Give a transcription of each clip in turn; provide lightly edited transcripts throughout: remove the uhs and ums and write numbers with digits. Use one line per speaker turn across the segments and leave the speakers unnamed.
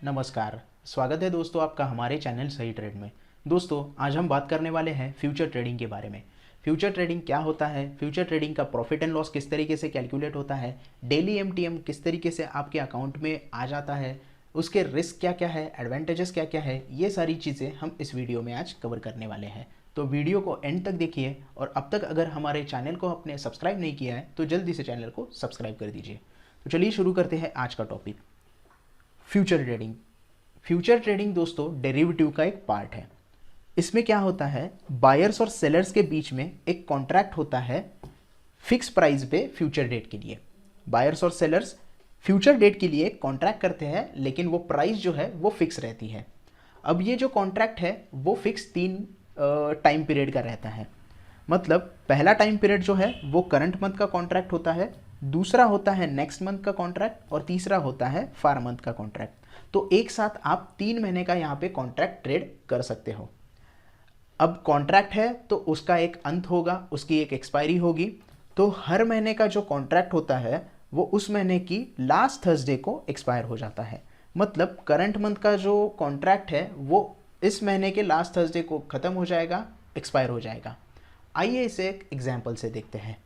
नमस्कार। स्वागत है दोस्तों आपका हमारे चैनल सही ट्रेड में। दोस्तों आज हम बात करने वाले हैं फ्यूचर ट्रेडिंग के बारे में। फ्यूचर ट्रेडिंग क्या होता है, फ्यूचर ट्रेडिंग का प्रॉफिट एंड लॉस किस तरीके से कैलकुलेट होता है, डेली एमटीएम किस तरीके से आपके अकाउंट में आ जाता है, उसके रिस्क क्या क्या है, एडवांटेजेस क्या क्या है, ये सारी चीज़ें हम इस वीडियो में आज कवर करने वाले हैं। तो वीडियो को एंड तक देखिए और अब तक अगर हमारे चैनल को आपने सब्सक्राइब नहीं किया है तो जल्दी से चैनल को सब्सक्राइब कर दीजिए। तो चलिए शुरू करते हैं आज का topic, future trading. Future trading दोस्तों डेरिवेटिव का एक पार्ट है। इसमें क्या होता है, बायर्स और सेलर्स के बीच में एक कॉन्ट्रैक्ट होता है फिक्स प्राइस पे फ्यूचर डेट के लिए। बायर्स और सेलर्स फ्यूचर डेट के लिए कॉन्ट्रैक्ट करते हैं, लेकिन वो प्राइस जो है वो फिक्स रहती है। अब ये जो कॉन्ट्रैक्ट है वो फिक्स 3 टाइम पीरियड का रहता है। मतलब पहला टाइम पीरियड जो है वो करंट मंथ का कॉन्ट्रैक्ट होता है, दूसरा होता है नेक्स्ट मंथ का कॉन्ट्रैक्ट और तीसरा होता है फार मंथ का कॉन्ट्रैक्ट। तो एक साथ आप 3 महीने का यहाँ पे कॉन्ट्रैक्ट ट्रेड कर सकते हो। अब कॉन्ट्रैक्ट है तो उसका एक अंत होगा, उसकी एक एक्सपायरी होगी। तो हर महीने का जो कॉन्ट्रैक्ट होता है वो उस महीने की लास्ट थर्सडे को एक्सपायर हो जाता है। मतलब करंट मंथ का जो कॉन्ट्रैक्ट है वो इस महीने के लास्ट थर्सडे को ख़त्म हो जाएगा, एक्सपायर हो जाएगा। आइए इसे एक एग्जाम्पल से देखते हैं।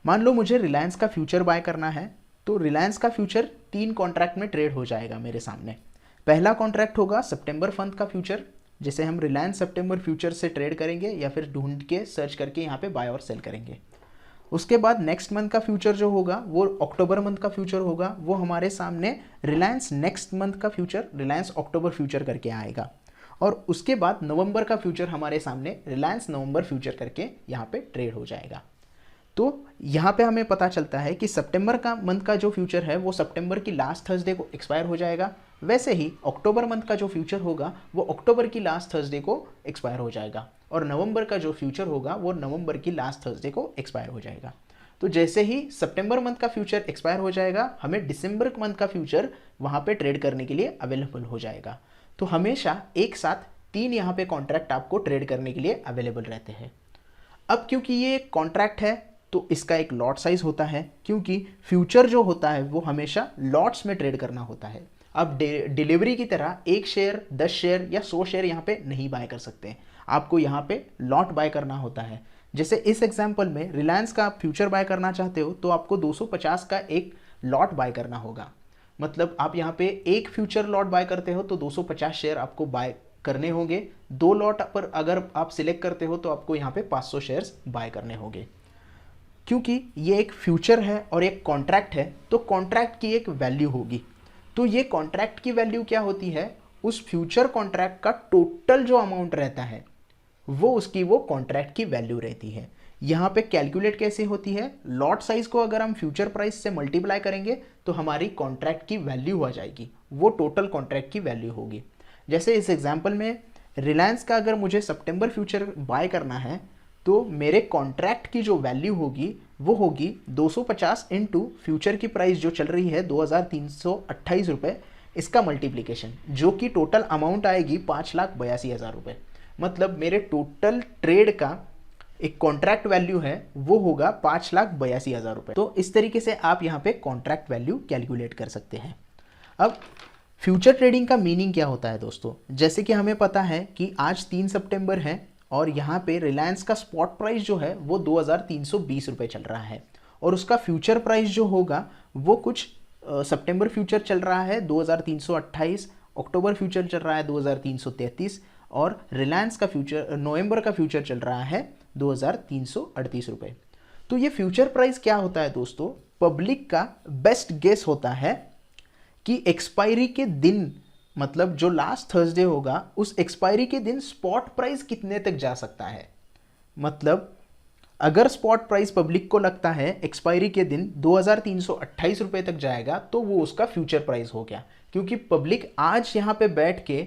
मान लो मुझे रिलायंस का फ्यूचर बाय करना है, तो रिलायंस का फ्यूचर 3 कॉन्ट्रैक्ट में ट्रेड हो जाएगा मेरे सामने। पहला कॉन्ट्रैक्ट होगा सितंबर मंथ का फ्यूचर, जिसे हम रिलायंस सितंबर फ्यूचर से ट्रेड करेंगे या फिर ढूंढ के सर्च करके यहाँ पे बाय और सेल करेंगे। उसके बाद नेक्स्ट मंथ का फ्यूचर जो होगा वो अक्टूबर मंथ का फ्यूचर होगा, वो हमारे सामने रिलायंस नेक्स्ट मंथ का फ्यूचर रिलायंस अक्टूबर फ्यूचर करके आएगा। और उसके बाद नवंबर का फ्यूचर हमारे सामने रिलायंस नवंबर फ्यूचर करके यहाँ पे ट्रेड हो जाएगा। तो यहाँ पे हमें पता चलता है कि सितंबर का मंथ का जो फ्यूचर है वो सितंबर की लास्ट थर्सडे को एक्सपायर हो जाएगा। वैसे ही अक्टूबर मंथ का जो फ्यूचर होगा वो अक्टूबर की लास्ट थर्सडे को एक्सपायर हो जाएगा और नवंबर का जो फ्यूचर होगा वो नवंबर की लास्ट थर्सडे को एक्सपायर हो जाएगा। तो जैसे ही सितंबर मंथ का फ्यूचर एक्सपायर हो जाएगा, हमें दिसंबर मंथ का फ्यूचर वहाँ पे ट्रेड करने के लिए अवेलेबल हो जाएगा। तो हमेशा एक साथ 3 यहाँ पे कॉन्ट्रैक्ट आपको ट्रेड करने के लिए अवेलेबल रहते हैं। अब क्योंकि ये कॉन्ट्रैक्ट है तो इसका एक लॉट साइज होता है, क्योंकि फ्यूचर जो होता है वो हमेशा लॉट्स में ट्रेड करना होता है। अब डिलीवरी की तरह 1 शेयर 10 शेयर या 100 शेयर यहाँ पे नहीं बाय कर सकते, आपको यहाँ पे लॉट बाय करना होता है। जैसे इस एग्जांपल में रिलायंस का आप फ्यूचर बाय करना चाहते हो तो आपको 250 का एक लॉट बाय करना होगा। मतलब आप यहाँ पे एक फ्यूचर लॉट बाय करते हो तो 250 शेयर आपको बाय करने होंगे। 2 लॉट पर अगर आप सिलेक्ट करते हो तो आपको यहाँ पे 500 शेयर्स बाय करने होंगे। क्योंकि ये एक फ्यूचर है और एक कॉन्ट्रैक्ट है तो कॉन्ट्रैक्ट की एक वैल्यू होगी। तो ये कॉन्ट्रैक्ट की वैल्यू क्या होती है, उस फ्यूचर कॉन्ट्रैक्ट का टोटल जो अमाउंट रहता है वो उसकी वो कॉन्ट्रैक्ट की वैल्यू रहती है। यहाँ पे कैलकुलेट कैसे होती है, लॉट साइज को अगर हम फ्यूचर प्राइस से मल्टीप्लाई करेंगे तो हमारी कॉन्ट्रैक्ट की वैल्यू आ जाएगी, वो टोटल कॉन्ट्रैक्ट की वैल्यू होगी। जैसे इस एग्जाम्पल में रिलायंस का अगर मुझे सितंबर फ्यूचर बाय करना है तो मेरे कॉन्ट्रैक्ट की जो वैल्यू होगी वो होगी 250 इंटू फ्यूचर की प्राइस जो चल रही है 2328 रुपये, इसका मल्टीप्लिकेशन जो कि टोटल अमाउंट आएगी 5,82,000 रुपये। मतलब मेरे टोटल ट्रेड का एक कॉन्ट्रैक्ट वैल्यू है वो होगा 5,82,000 रुपये। तो इस तरीके से आप यहाँ पे कॉन्ट्रैक्ट वैल्यू कैलकुलेट कर सकते हैं। अब फ्यूचर ट्रेडिंग का मीनिंग क्या होता है दोस्तों, जैसे कि हमें पता है कि आज 3 सितंबर है और यहाँ पे रिलायंस का स्पॉट प्राइस जो है वो 2,320 रुपये चल रहा है और उसका फ्यूचर प्राइस जो होगा वो कुछ सितंबर फ्यूचर चल रहा है 2,328, अक्टूबर फ्यूचर चल रहा है 2,333 और रिलायंस का फ्यूचर नवंबर का फ्यूचर चल रहा है 2,338 रुपये। तो ये फ्यूचर प्राइस क्या होता है दोस्तों, पब्लिक का बेस्ट गेस होता है कि एक्सपायरी के दिन, मतलब जो लास्ट थर्सडे होगा उस एक्सपायरी के दिन स्पॉट प्राइस कितने तक जा सकता है। मतलब अगर स्पॉट प्राइस पब्लिक को लगता है एक्सपायरी के दिन 2,328 रुपये तक जाएगा तो वो उसका फ्यूचर प्राइस हो गया, क्योंकि पब्लिक आज यहाँ पे बैठ के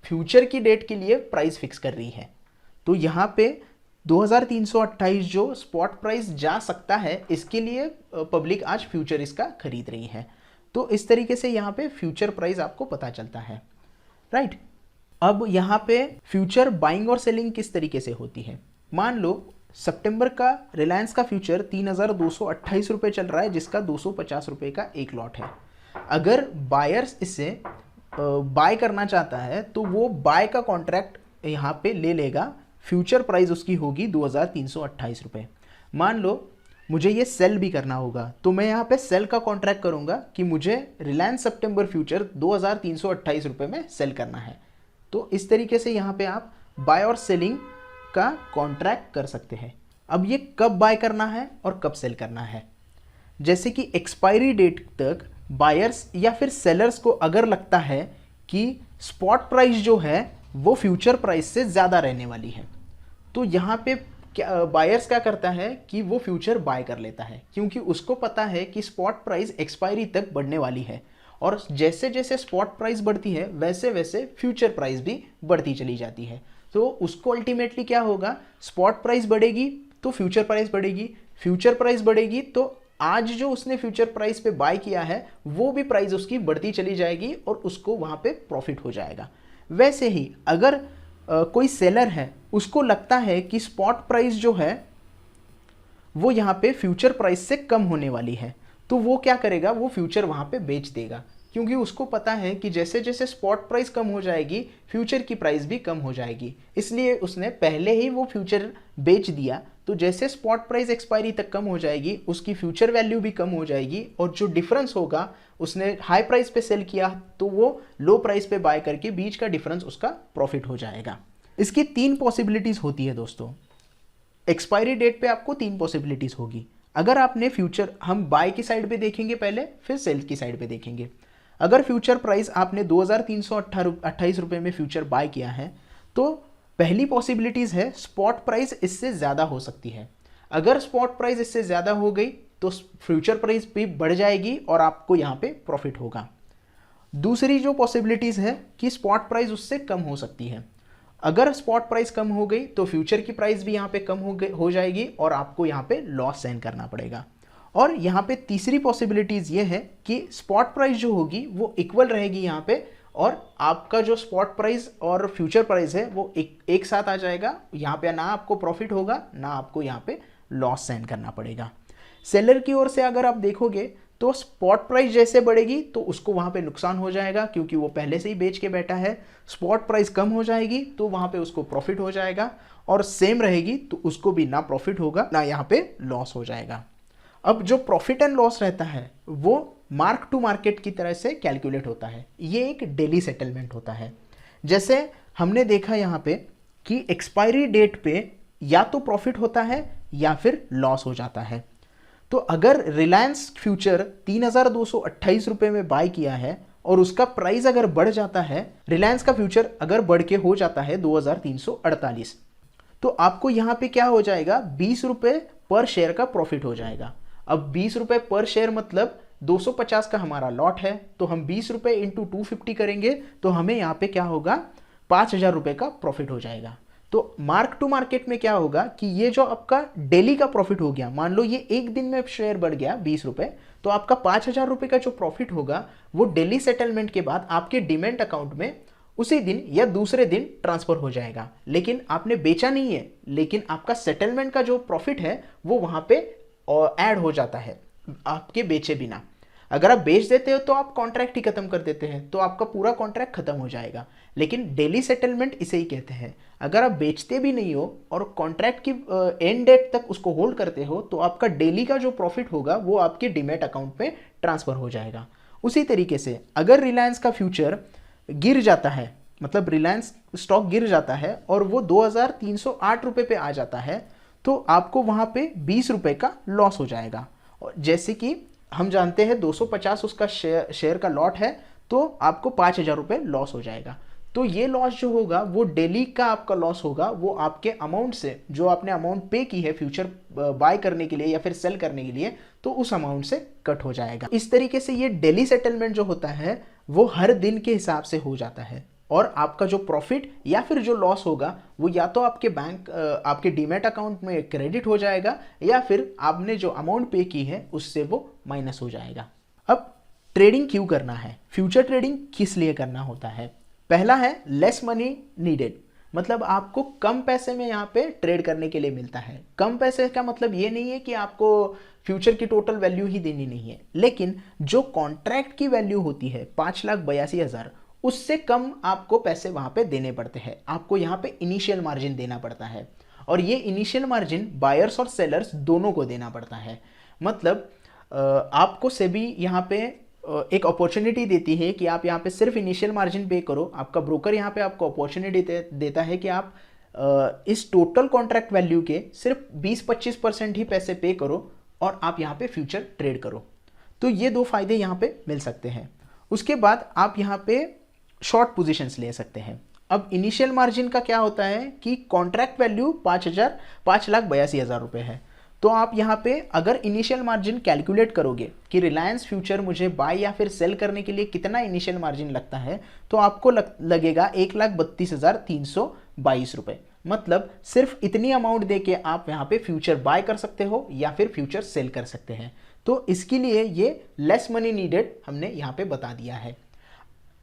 फ्यूचर की डेट के लिए प्राइस फिक्स कर रही है। तो यहाँ पे 2,328 जो स्पॉट प्राइस जा सकता है इसके लिए पब्लिक आज फ्यूचर इसका खरीद रही है। तो इस तरीके से यहाँ पे फ्यूचर प्राइस आपको पता चलता है, राइट। अब यहाँ पे फ्यूचर बाइंग और सेलिंग किस तरीके से होती है। मान लो सितंबर का रिलायंस का फ्यूचर 3,228 रुपये चल रहा है, जिसका 250 रुपये का एक लॉट है। अगर बायर्स इसे बाय करना चाहता है तो वो बाय का कॉन्ट्रैक्ट यहाँ पे ले लेगा। फ्यूचर प्राइस उसकी होगी 2328 रुपये। मान लो मुझे ये सेल भी करना होगा तो मैं यहाँ पे सेल का कॉन्ट्रैक्ट करूँगा कि मुझे रिलायंस सितंबर फ्यूचर 2328 रुपये में सेल करना है। तो इस तरीके से यहाँ पे आप बाय और सेलिंग का कॉन्ट्रैक्ट कर सकते हैं। अब ये कब बाय करना है और कब सेल करना है, जैसे कि एक्सपायरी डेट तक बायर्स या फिर सेलर्स को अगर लगता है कि स्पॉट प्राइस जो है वो फ्यूचर प्राइस से ज़्यादा रहने वाली है, तो यहाँ पे क्या बायर्स क्या करता है कि वो फ्यूचर बाय कर लेता है, क्योंकि उसको पता है कि स्पॉट प्राइस एक्सपायरी तक बढ़ने वाली है और जैसे जैसे स्पॉट प्राइस बढ़ती है वैसे वैसे फ्यूचर प्राइस भी बढ़ती चली जाती है। तो उसको अल्टीमेटली क्या होगा, स्पॉट प्राइस बढ़ेगी तो फ्यूचर प्राइस बढ़ेगी, फ्यूचर प्राइस बढ़ेगी तो आज जो उसने फ्यूचर प्राइस पे बाय किया है वो भी प्राइस उसकी बढ़ती चली जाएगी और उसको वहाँ पे प्रॉफिट हो जाएगा। वैसे ही अगर कोई सेलर है उसको लगता है कि स्पॉट प्राइस जो है वो यहाँ पे फ्यूचर प्राइस से कम होने वाली है, तो वो क्या करेगा, वो फ्यूचर वहाँ पे बेच देगा, क्योंकि उसको पता है कि जैसे जैसे स्पॉट प्राइस कम हो जाएगी फ्यूचर की प्राइस भी कम हो जाएगी, इसलिए उसने पहले ही वो फ्यूचर बेच दिया। तो जैसे स्पॉट प्राइस एक्सपायरी तक कम हो जाएगी उसकी फ्यूचर वैल्यू भी कम हो जाएगी और जो डिफरेंस होगा, उसने हाई प्राइस पे सेल किया तो वो लो प्राइस पे बाय करके बीच का डिफरेंस उसका प्रॉफिट हो जाएगा। इसकी 3 पॉसिबिलिटीज होती है दोस्तों। एक्सपायरी डेट पे आपको 3 पॉसिबिलिटीज होगी। अगर आपने फ्यूचर, हम बाय की साइड पे देखेंगे पहले, फिर सेल की साइड पे देखेंगे। अगर फ्यूचर प्राइस आपने 2328 रुपये में फ्यूचर बाय किया है तो पहली पॉसिबिलिटीज है स्पॉट प्राइस इससे ज़्यादा हो सकती है। अगर स्पॉट प्राइस इससे ज़्यादा हो गई तो फ्यूचर प्राइस भी बढ़ जाएगी और आपको यहाँ पे प्रॉफिट होगा। दूसरी जो पॉसिबिलिटीज है कि स्पॉट प्राइस उससे कम हो सकती है। अगर स्पॉट प्राइस कम हो गई तो फ्यूचर की प्राइस भी यहाँ पे कम हो जाएगी और आपको यहाँ पे लॉस सहन करना पड़ेगा। और यहाँ पे तीसरी पॉसिबिलिटीज ये है कि स्पॉट प्राइस जो होगी वो इक्वल रहेगी यहाँ पे और आपका जो स्पॉट प्राइस और फ्यूचर प्राइस है वो एक साथ आ जाएगा। यहाँ पे ना आपको प्रॉफिट होगा ना आपको यहाँ पे लॉस सहन करना पड़ेगा। सेलर की ओर से अगर आप देखोगे तो स्पॉट प्राइस जैसे बढ़ेगी तो उसको वहाँ पे नुकसान हो जाएगा, क्योंकि वो पहले से ही बेच के बैठा है। स्पॉट प्राइस कम हो जाएगी तो वहाँ पे उसको प्रॉफिट हो जाएगा और सेम रहेगी तो उसको भी ना प्रॉफिट होगा ना यहाँ पे लॉस हो जाएगा। अब जो प्रॉफिट एंड लॉस रहता है वो मार्क टू मार्केट की तरह से कैलकुलेट होता है। ये एक डेली सेटलमेंट होता है। जैसे हमने देखा यहाँ पे कि एक्सपायरी डेट पे या तो प्रॉफिट होता है या फिर लॉस हो जाता है। तो अगर रिलायंस फ्यूचर 3228 रुपये में बाय किया है और उसका प्राइस अगर बढ़ जाता है, रिलायंस का फ्यूचर अगर बढ़ के हो जाता है 2348, तो आपको यहाँ पे क्या हो जाएगा, 20 रुपये पर शेयर का प्रॉफिट हो जाएगा। अब 20 रुपये पर शेयर मतलब 250 का हमारा लॉट है, तो हम 20 रुपये इंटू 250 करेंगे तो हमें यहाँ पे क्या होगा, 5000 रुपये का प्रॉफिट हो जाएगा। तो मार्क टू मार्केट में क्या होगा कि ये जो आपका डेली का प्रॉफिट हो गया, मान लो ये एक दिन में शेयर बढ़ गया 20 रुपये, तो आपका 5000 रुपये का जो प्रॉफिट होगा वो डेली सेटलमेंट के बाद आपके डीमैट अकाउंट में उसी दिन या दूसरे दिन ट्रांसफर हो जाएगा। लेकिन आपने बेचा नहीं है, लेकिन आपका सेटलमेंट का जो प्रॉफिट है वो वहां पे ऐड हो जाता है आपके बेचे बिना। अगर आप बेच देते हो तो आप कॉन्ट्रैक्ट ही खत्म कर देते हैं, तो आपका पूरा कॉन्ट्रैक्ट खत्म हो जाएगा। लेकिन डेली सेटलमेंट इसे ही कहते हैं। अगर आप बेचते भी नहीं हो और कॉन्ट्रैक्ट की एंड डेट तक उसको होल्ड करते हो तो आपका डेली का जो प्रॉफिट होगा वो आपके डीमैट अकाउंट में ट्रांसफर हो जाएगा। उसी तरीके से अगर रिलायंस का फ्यूचर गिर जाता है, मतलब रिलायंस स्टॉक गिर जाता है और वो 2308 रुपये पे आ जाता है, तो आपको वहाँ पे 20 रुपये का लॉस हो जाएगा। और जैसे कि हम जानते हैं 250 उसका शेयर का लॉट है, तो आपको 5000 रुपये लॉस हो जाएगा। तो ये लॉस जो होगा वो डेली का आपका लॉस होगा, वो आपके अमाउंट से, जो आपने अमाउंट पे की है फ्यूचर बाय करने के लिए या फिर सेल करने के लिए, तो उस अमाउंट से कट हो जाएगा। इस तरीके से ये डेली सेटलमेंट जो होता है वो हर दिन के हिसाब से हो जाता है और आपका जो प्रॉफिट या फिर जो लॉस होगा वो या तो आपके बैंक आपके डीमैट अकाउंट में क्रेडिट हो जाएगा या फिर आपने जो अमाउंट पे की है उससे वो माइनस हो जाएगा। अब ट्रेडिंग क्यों करना है, फ्यूचर ट्रेडिंग किस लिए करना होता है? पहला है लेस मनी नीडेड, मतलब आपको कम पैसे में यहाँ पे ट्रेड करने के लिए मिलता है। कम पैसे का मतलब ये नहीं है कि आपको फ्यूचर की टोटल वैल्यू ही देनी नहीं है, लेकिन जो कॉन्ट्रैक्ट की वैल्यू होती है 5,82,000, उससे कम आपको पैसे वहाँ पे देने पड़ते हैं। आपको यहाँ पे इनिशियल मार्जिन देना पड़ता है, और ये इनिशियल मार्जिन बायर्स और सेलर्स दोनों को देना पड़ता है। मतलब आपको सेबी यहाँ पे एक अपॉर्चुनिटी देती है कि आप यहाँ पे सिर्फ इनिशियल मार्जिन पे करो। आपका ब्रोकर यहाँ पे आपको अपॉर्चुनिटी देता है कि आप इस टोटल कॉन्ट्रैक्ट वैल्यू के सिर्फ 20-25% ही पैसे पे करो और आप यहाँ पे फ्यूचर ट्रेड करो। तो ये दो फायदे यहाँ पे मिल सकते हैं। उसके बाद आप यहाँ पे शॉर्ट पोजीशंस ले सकते हैं। अब इनिशियल मार्जिन का क्या होता है कि कॉन्ट्रैक्ट वैल्यू 5,82,000 रुपये है। तो आप यहाँ पे अगर इनिशियल मार्जिन कैलकुलेट करोगे कि रिलायंस फ्यूचर मुझे बाय या फिर सेल करने के लिए कितना इनिशियल मार्जिन लगता है, तो आपको लगेगा 1,32,322 रुपये। मतलब सिर्फ इतनी अमाउंट दे के आप यहाँ पे फ्यूचर बाय कर सकते हो या फिर फ्यूचर सेल कर सकते हैं। तो इसके लिए ये लेस मनी नीडेड हमने यहाँ पे बता दिया है।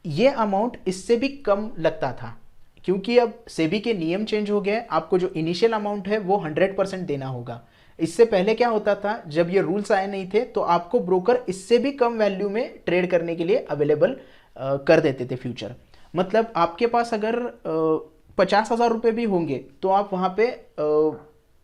ये अमाउंट इससे भी कम लगता था, क्योंकि अब सेबी के नियम चेंज हो गए। आपको जो इनिशियल अमाउंट है वो 100% देना होगा। इससे पहले क्या होता था, जब ये रूल्स आए नहीं थे तो आपको ब्रोकर इससे भी कम वैल्यू में ट्रेड करने के लिए अवेलेबल कर देते थे फ्यूचर। मतलब आपके पास अगर 50,000 रुपये भी होंगे तो आप वहाँ पे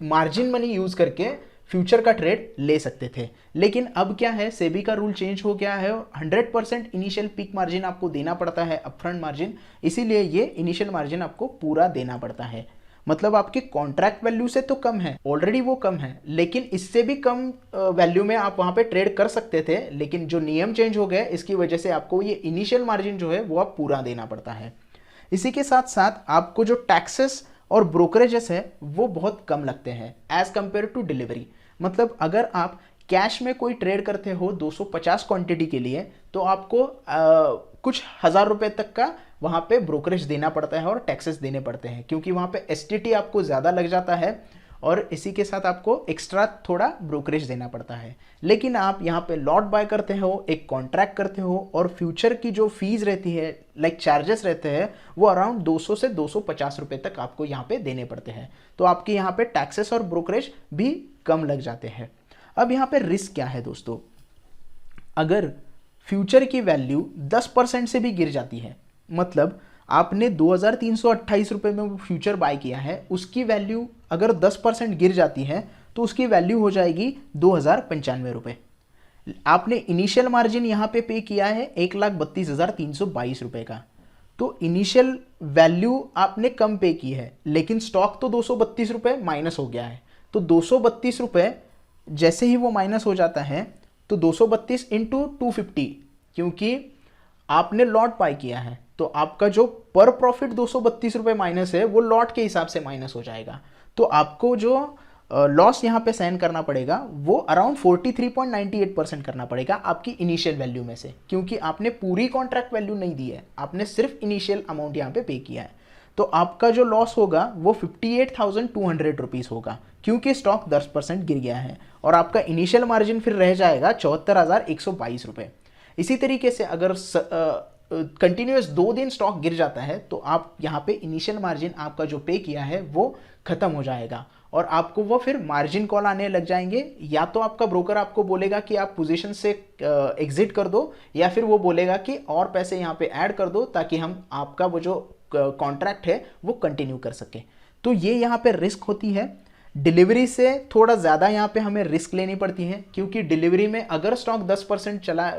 मार्जिन मनी यूज़ करके फ्यूचर का ट्रेड ले सकते थे। लेकिन अब क्या है, सेबी का रूल चेंज हो गया है, 100% इनिशियल पीक मार्जिन आपको देना पड़ता है, अपफ्रंट मार्जिन। इसीलिए ये इनिशियल मार्जिन आपको पूरा देना पड़ता है। मतलब आपके कॉन्ट्रैक्ट वैल्यू से तो कम है, ऑलरेडी वो कम है, लेकिन इससे भी कम वैल्यू में आप वहाँ पे ट्रेड कर सकते थे। लेकिन जो नियम चेंज हो गए इसकी वजह से आपको ये इनिशियल मार्जिन जो है वो आप पूरा देना पड़ता है। इसी के साथ साथ आपको जो टैक्सेस और ब्रोकरेजेस है वो बहुत कम लगते हैं एज कंपेयर टू डिलीवरी। मतलब अगर आप कैश में कोई ट्रेड करते हो 250 क्वांटिटी के लिए, तो आपको कुछ हज़ार रुपए तक का वहाँ पे ब्रोकरेज देना पड़ता है और टैक्सेस देने पड़ते हैं, क्योंकि वहाँ पे एसटीटी आपको ज़्यादा लग जाता है और इसी के साथ आपको एक्स्ट्रा थोड़ा ब्रोकरेज देना पड़ता है। लेकिन आप यहाँ पे लॉट बाय करते हो, एक कॉन्ट्रैक्ट करते हो, और फ्यूचर की जो फीस रहती है, लाइक चार्जेस रहते हैं, वो अराउंड 200 से 250 रुपये तक आपको यहाँ पे देने पड़ते हैं। तो आपके यहाँ पे टैक्सेस और ब्रोकरेज भी कम लग जाते हैं। अब यहाँ पे रिस्क क्या है दोस्तों, अगर फ्यूचर की वैल्यू 10% से भी गिर जाती है, मतलब आपने 2,328 रुपये में वो फ्यूचर बाय किया है, उसकी वैल्यू अगर 10% गिर जाती है तो उसकी वैल्यू हो जाएगी 2,095 रुपये। आपने इनिशियल मार्जिन यहाँ पे किया है 1,32,322 रुपये का, तो इनिशियल वैल्यू आपने कम पे की है, लेकिन स्टॉक तो 232 रुपये माइनस हो गया है। तो 232 रुपये जैसे ही वो माइनस हो जाता है तो 232 इंटू 250, क्योंकि आपने लॉट बाय किया है तो आपका जो पर प्रॉफिट 232 रुपये माइनस है वो लॉट के हिसाब से माइनस हो जाएगा। तो आपको जो लॉस यहाँ पे सहन करना पड़ेगा वो अराउंड 43.98% करना पड़ेगा आपकी इनिशियल वैल्यू में से, क्योंकि आपने पूरी कॉन्ट्रैक्ट वैल्यू नहीं दी है, आपने सिर्फ इनिशियल अमाउंट यहाँ पे किया है। तो आपका जो लॉस होगा वो 58,200 रुपीज़ होगा, क्योंकि स्टॉक 10% गिर गया है, और आपका इनिशियल मार्जिन फिर रह जाएगा 74,122 रुपये। इसी तरीके से अगर कंटिन्यूस 2 दिन स्टॉक गिर जाता है तो आप यहाँ पे इनिशियल मार्जिन आपका जो पे किया है वो खत्म हो जाएगा, और आपको वो फिर मार्जिन कॉल आने लग जाएंगे। या तो आपका ब्रोकर आपको बोलेगा कि आप पोजीशन से एग्जिट कर दो, या फिर वो बोलेगा कि और पैसे यहाँ पे ऐड कर दो ताकि हम आपका वो जो कॉन्ट्रैक्ट है वो कंटिन्यू कर सके। तो ये यहाँ पे रिस्क होती है। डिलीवरी से थोड़ा ज़्यादा यहाँ पे हमें रिस्क लेनी पड़ती है, क्योंकि डिलीवरी में अगर स्टॉक 10% चला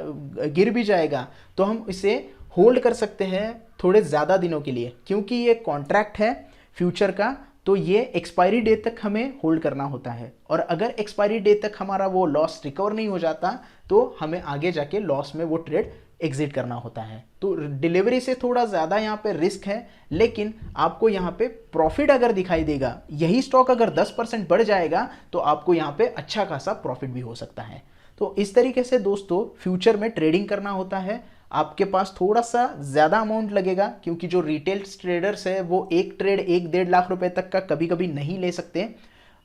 गिर भी जाएगा तो हम इसे होल्ड कर सकते हैं थोड़े ज़्यादा दिनों के लिए, क्योंकि ये कॉन्ट्रैक्ट है फ्यूचर का, तो ये एक्सपायरी डेट तक हमें होल्ड करना होता है। और अगर एक्सपायरी डेट तक हमारा वो लॉस रिकवर नहीं हो जाता तो हमें आगे जाके लॉस में वो ट्रेड एग्जिट करना होता है। तो डिलीवरी से थोड़ा ज़्यादा यहाँ पे रिस्क है, लेकिन आपको यहाँ पे प्रॉफिट अगर दिखाई देगा, यही स्टॉक अगर 10% बढ़ जाएगा तो आपको यहाँ पे अच्छा खासा प्रॉफिट भी हो सकता है। तो इस तरीके से दोस्तों फ्यूचर में ट्रेडिंग करना होता है। आपके पास थोड़ा सा ज़्यादा अमाउंट लगेगा, क्योंकि जो रिटेल ट्रेडर्स है वो एक ट्रेड 1-1.5 लाख रुपए तक का कभी कभी नहीं ले सकते,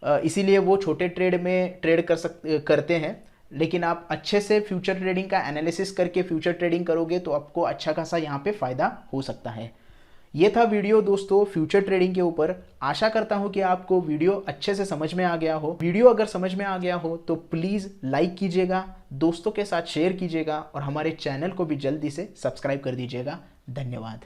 इसीलिए वो छोटे ट्रेड में ट्रेड करते हैं। लेकिन आप अच्छे से फ्यूचर ट्रेडिंग का एनालिसिस करके फ्यूचर ट्रेडिंग करोगे तो आपको अच्छा खासा यहाँ पे फ़ायदा हो सकता है। ये था वीडियो दोस्तों फ्यूचर ट्रेडिंग के ऊपर। आशा करता हूँ कि आपको वीडियो अच्छे से समझ में आ गया हो। वीडियो अगर समझ में आ गया हो तो प्लीज़ लाइक कीजिएगा, दोस्तों के साथ शेयर कीजिएगा, और हमारे चैनल को भी जल्दी से सब्सक्राइब कर दीजिएगा। धन्यवाद।